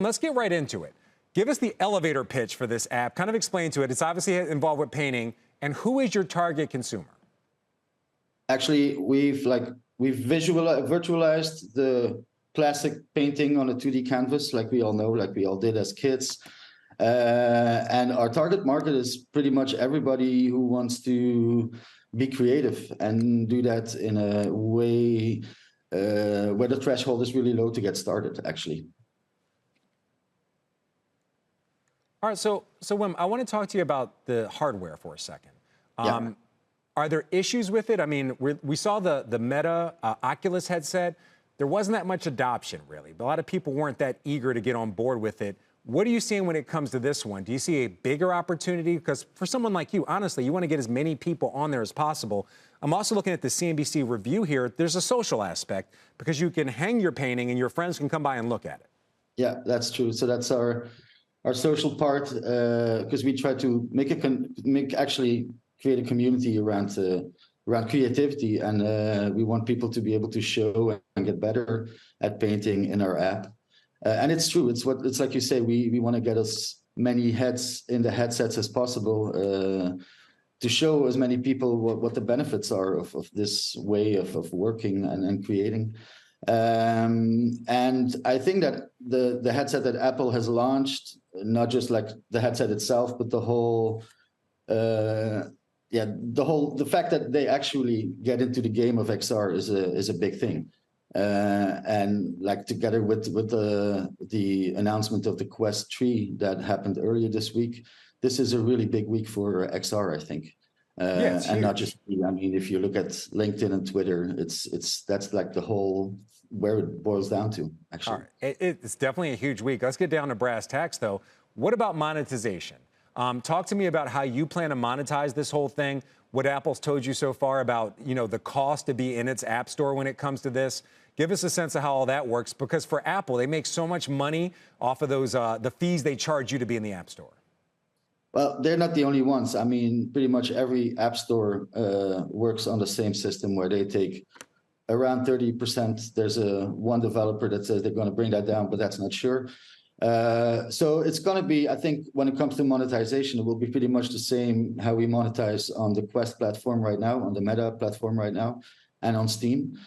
Let's get right into it. Give us the elevator pitch for this app. Kind of explain to it. It's obviously involved with painting. And who is your target consumer? Actually, we've virtualized the classic painting on a 2D canvas, like we all know, like we all did as kids. And our target market is pretty much everybody who wants to be creative and do that in a way where the threshold is really low to get started, actually. All right, so Wim, I want to talk to you about the hardware for a second. Yeah. Are there issues with it? I mean, we saw the Meta Oculus headset. There wasn't that much adoption, really. A lot of people weren't that eager to get on board with it. What are you seeing when it comes to this one? Do you see a bigger opportunity? Because for someone like you, honestly, you want to get as many people on there as possible. I'm also looking at the CNBC review here. There's a social aspect because you can hang your painting and your friends can come by and look at it. Yeah, that's true. So that's our social part, because we try to actually create a community around creativity, and we want people to be able to show and get better at painting in our app. And it's true. It's like you say. We want to get as many heads in the headsets as possible to show as many people what the benefits are of this way of working and creating. And I think that the headset that Apple has launched, not just like the headset itself, but the fact that they actually get into the game of XR is a big thing. And like together with the announcement of the Quest 3 that happened earlier this week, this is a really big week for XR, I think. Yeah, and not just me. I mean, if you look at LinkedIn and Twitter, that's like the whole where it boils down to, actually. All right. It's definitely a huge week. Let's get down to brass tacks, though. What about monetization? Talk to me about how you plan to monetize this whole thing, what Apple's told you so far about, the cost to be in its app store when it comes to this. Give us a sense of how all that works, because for Apple, they make so much money off of those the fees they charge you to be in the app store. Well, they're not the only ones. I mean, pretty much every app store works on the same system where they take around 30%. There's one developer that says they're going to bring that down, but that's not sure. So it's going to be, I think, when it comes to monetization, it will be pretty much the same how we monetize on the Quest platform right now, on the Meta platform right now, and on Steam.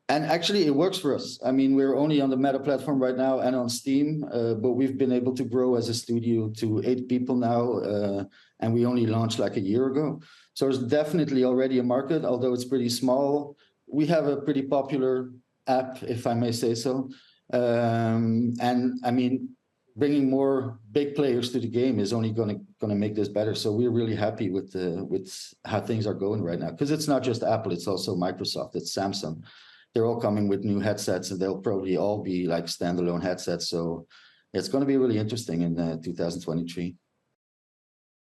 And actually, it works for us. I mean, we're only on the Meta platform right now and on Steam, but we've been able to grow as a studio to 8 people now, and we only launched like a year ago. So there's definitely already a market, although it's pretty small. We have a pretty popular app, if I may say so. And I mean, bringing more big players to the game is only going to make this better. So we're really happy with how things are going right now, because it's not just Apple, it's also Microsoft, it's Samsung. They're all coming with new headsets, and they'll probably all be like standalone headsets. So it's going to be really interesting in 2023.